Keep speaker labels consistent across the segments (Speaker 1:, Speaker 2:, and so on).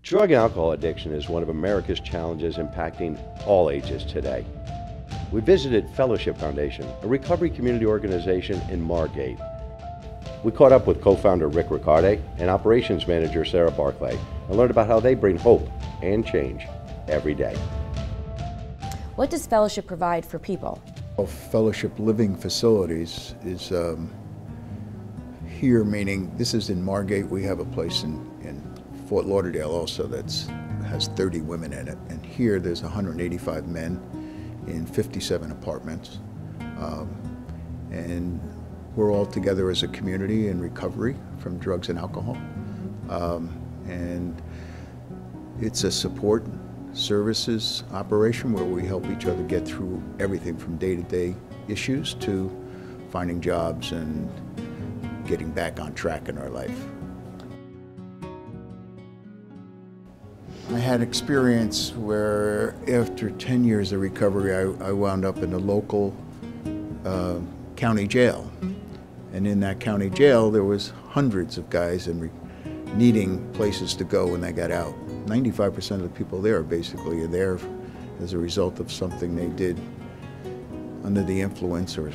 Speaker 1: Drug and alcohol addiction is one of America's challenges impacting all ages today. We visited Fellowship Foundation, a recovery community organization in Margate. We caught up with co-founder Rick Riccardi and operations manager Sarah Barclay and learned about how they bring hope and change every day.
Speaker 2: What does Fellowship provide for people?
Speaker 3: Fellowship Living Facilities is here, meaning this is in Margate. We have a place in Fort Lauderdale also that has 30 women in it. And here there's 185 men in 57 apartments. And we're all together as a community in recovery from drugs and alcohol. And it's a support services operation where we help each other get through everything from day-to-day issues to finding jobs and getting back on track in our life. I had experience where after 10 years of recovery, I wound up in a local county jail. And in that county jail, there was hundreds of guys needing places to go when they got out. 95% of the people there basically are there as a result of something they did under the influence or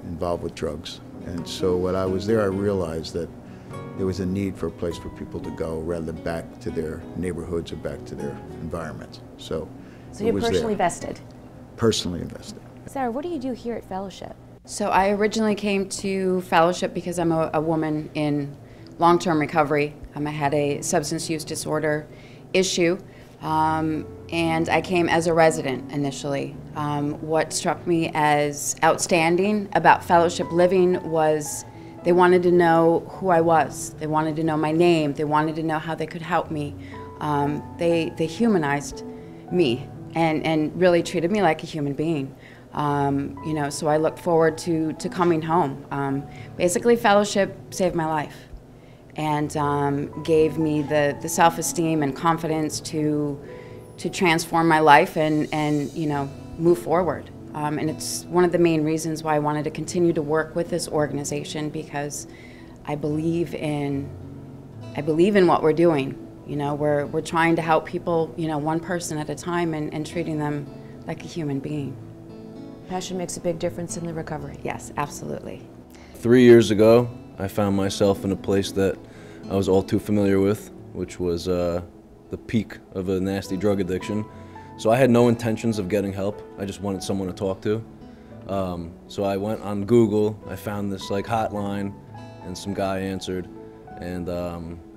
Speaker 3: involved with drugs. And so when I was there, I realized that there was a need for a place for people to go rather than back to their neighborhoods or back to their environments. So
Speaker 2: you're personally vested?
Speaker 3: Personally invested.
Speaker 2: Sarah, what do you do here at Fellowship?
Speaker 4: So I originally came to Fellowship because I'm a woman in long-term recovery. I had a substance use disorder issue, and I came as a resident initially. What struck me as outstanding about Fellowship Living was they wanted to know who I was. They wanted to know my name. They wanted to know how they could help me. They humanized me and really treated me like a human being. So I looked forward to coming home. Basically, Fellowship saved my life and gave me the self-esteem and confidence to transform my life and move forward. And it's one of the main reasons why I wanted to continue to work with this organization, because I believe in what we're doing. We're trying to help people, one person at a time and treating them like a human being.
Speaker 2: Passion makes a big difference in the recovery.
Speaker 4: Yes, absolutely.
Speaker 5: 3 years ago, I found myself in a place that I was all too familiar with, which was the peak of a nasty drug addiction. So I had no intentions of getting help. I just wanted someone to talk to. So I went on Google, I found this hotline, and some guy answered. And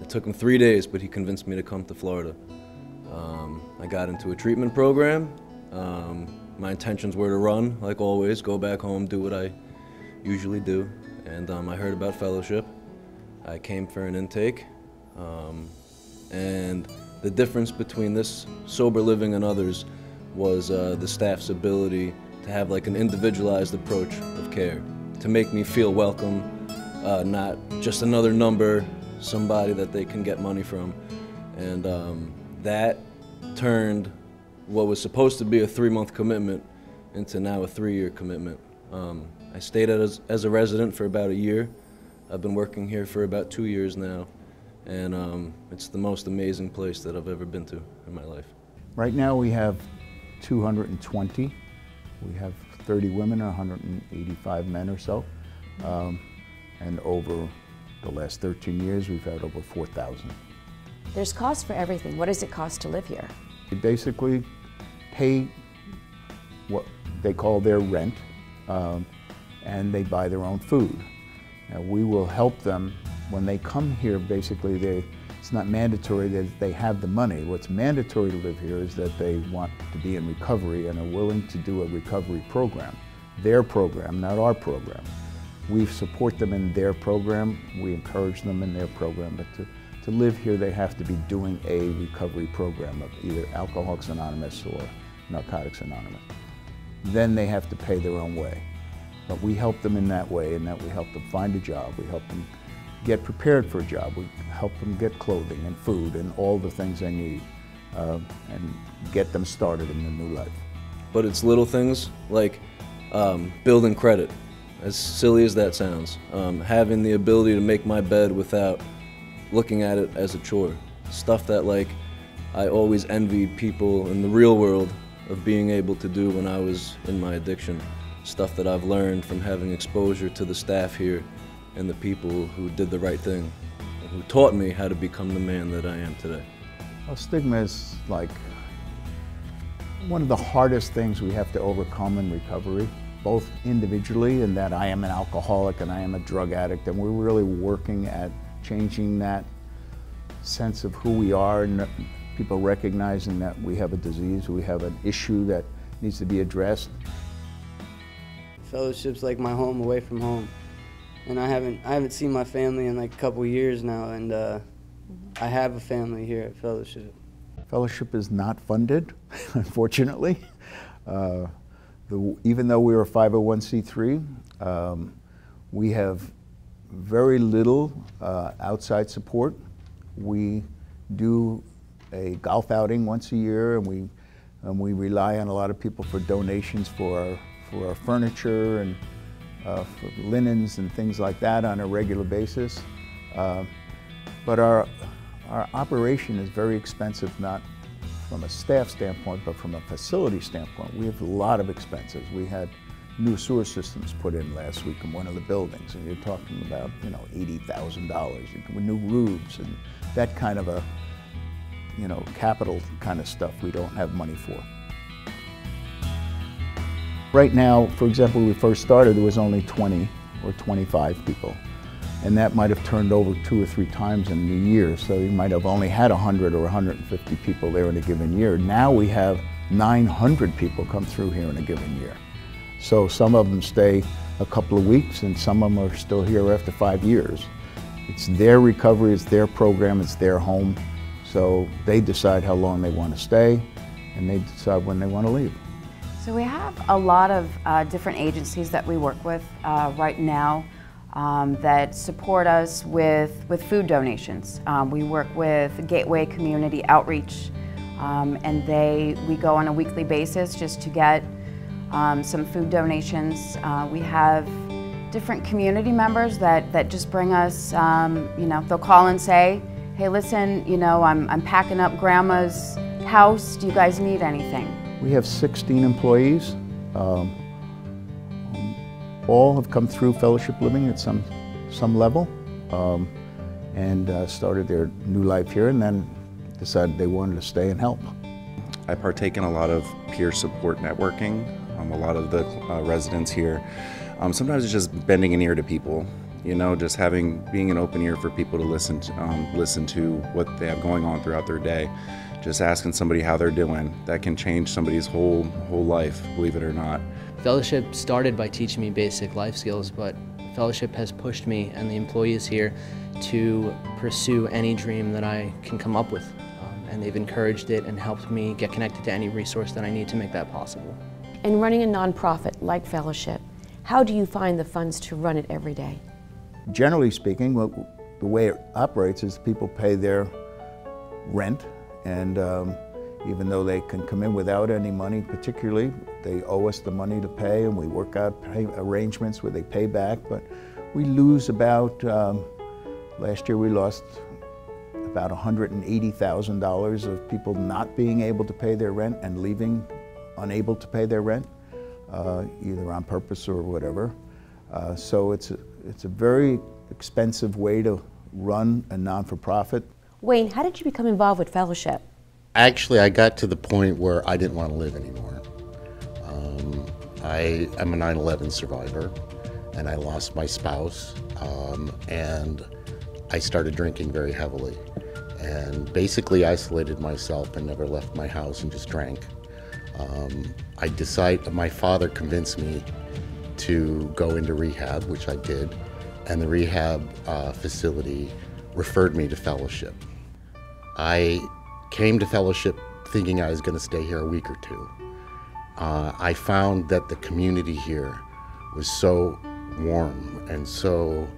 Speaker 5: it took him 3 days, but he convinced me to come to Florida. I got into a treatment program. My intentions were to run, like always, go back home, do what I usually do. And I heard about Fellowship. I came for an intake. And the difference between this sober living and others was the staff's ability to have an individualized approach of care, to make me feel welcome, not just another number, somebody that they can get money from. And that turned what was supposed to be a 3-month commitment into now a 3-year commitment. I stayed as a resident for about a year. I've been working here for about 2 years now. And it's the most amazing place that I've ever been to in my life.
Speaker 3: Right now we have 220. We have 30 women, 185 men or so. And over the last 13 years, we've had over 4,000.
Speaker 2: There's cost for everything. What does it cost to live here?
Speaker 3: They basically pay what they call their rent, and they buy their own food. Now, we will help them when they come here. Basically, it's not mandatory that they have the money. What's mandatory to live here is that they want to be in recovery and are willing to do a recovery program. Their program, not our program. We support them in their program. We encourage them in their program. But to live here, they have to be doing a recovery program of either Alcoholics Anonymous or Narcotics Anonymous. Then they have to pay their own way. But we help them in that way, in that we help them find a job. We help them get prepared for a job. We help them get clothing and food and all the things they need, and get them started in a new life.
Speaker 5: But it's little things like building credit, as silly as that sounds. Having the ability to make my bed without looking at it as a chore. Stuff that I always envied people in the real world of being able to do when I was in my addiction. Stuff that I've learned from having exposure to the staff here and the people who did the right thing, and who taught me how to become the man that I am today.
Speaker 3: Well, stigma is like one of the hardest things we have to overcome in recovery, both individually in that I am an alcoholic and I am a drug addict, and we're really working at changing that sense of who we are, and people recognizing that we have a disease, we have an issue that needs to be addressed.
Speaker 6: Fellowship's like my home away from home, and I haven't seen my family in like a couple years now, and I have a family here at Fellowship.
Speaker 3: Fellowship is not funded, unfortunately. Even though we're a 501c3, we have very little outside support. We do a golf outing once a year, and we rely on a lot of people for donations for our furniture and for linens and things like that on a regular basis. But our operation is very expensive, not from a staff standpoint, but from a facility standpoint. We have a lot of expenses. We had new sewer systems put in last week in one of the buildings, and you're talking about, $80,000 with new roofs and that kind of a, capital kind of stuff we don't have money for. Right now, for example, when we first started, there was only 20 or 25 people. And that might have turned over 2 or 3 times in a year. So you might have only had 100 or 150 people there in a given year. Now we have 900 people come through here in a given year. So some of them stay a couple of weeks, and some of them are still here after 5 years. It's their recovery, it's their program, it's their home. So they decide how long they want to stay, and they decide when they want to leave.
Speaker 4: So we have a lot of different agencies that we work with right now that support us with food donations. We work with Gateway Community Outreach, and we go on a weekly basis just to get some food donations. We have different community members that just bring us, they'll call and say, hey, listen, I'm packing up Grandma's house. Do you guys need anything?
Speaker 3: We have 16 employees. All have come through Fellowship Living at some level, and started their new life here, and then decided they wanted to stay and help.
Speaker 7: I partake in a lot of peer support networking. A lot of the residents here, sometimes it's just bending an ear to people, just being an open ear for people to listen to what they have going on throughout their day. Just asking somebody how they're doing, that can change somebody's whole life, believe it or not.
Speaker 8: Fellowship started by teaching me basic life skills, but Fellowship has pushed me and the employees here to pursue any dream that I can come up with. And they've encouraged it and helped me get connected to any resource that I need to make that possible.
Speaker 2: In running a nonprofit like Fellowship, how do you find the funds to run it every day?
Speaker 3: Generally speaking, the way it operates is people pay their rent, and even though they can come in without any money particularly, they owe us the money to pay, and we work out arrangements where they pay back. But we lose about, last year we lost about $180,000 of people not being able to pay their rent and leaving unable to pay their rent, either on purpose or whatever. So it's a very expensive way to run a non-for-profit.
Speaker 2: Wayne, how did you become involved with Fellowship?
Speaker 9: Actually, I got to the point where I didn't want to live anymore. I'm a 9/11 survivor, and I lost my spouse, and I started drinking very heavily, and basically isolated myself and never left my house and just drank. My father convinced me to go into rehab, which I did, and the rehab facility referred me to Fellowship. I came to Fellowship thinking I was going to stay here a week or two. I found that the community here was so warm and so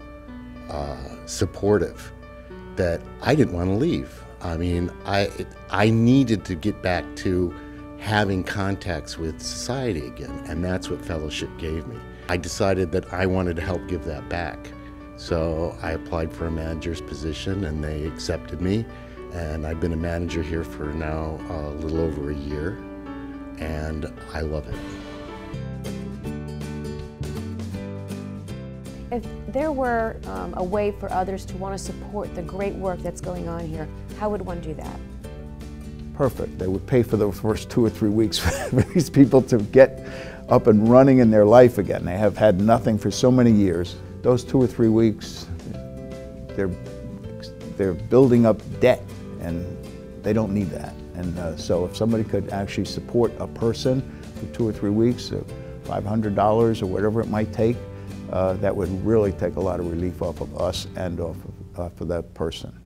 Speaker 9: supportive that I didn't want to leave. I mean, I needed to get back to having contacts with society again, and that's what Fellowship gave me. I decided that I wanted to help give that back. So I applied for a manager's position, and they accepted me, and I've been a manager here for now a little over a year, and I love it.
Speaker 2: If there were a way for others to want to support the great work that's going on here, how would one do that?
Speaker 3: Perfect. They would pay for the first 2 or 3 weeks for these people to get up and running in their life again. They have had nothing for so many years. Those 2 or 3 weeks, they're building up debt, and they don't need that. And so if somebody could actually support a person for 2 or 3 weeks, $500 or whatever it might take, that would really take a lot of relief off of us and off of that person.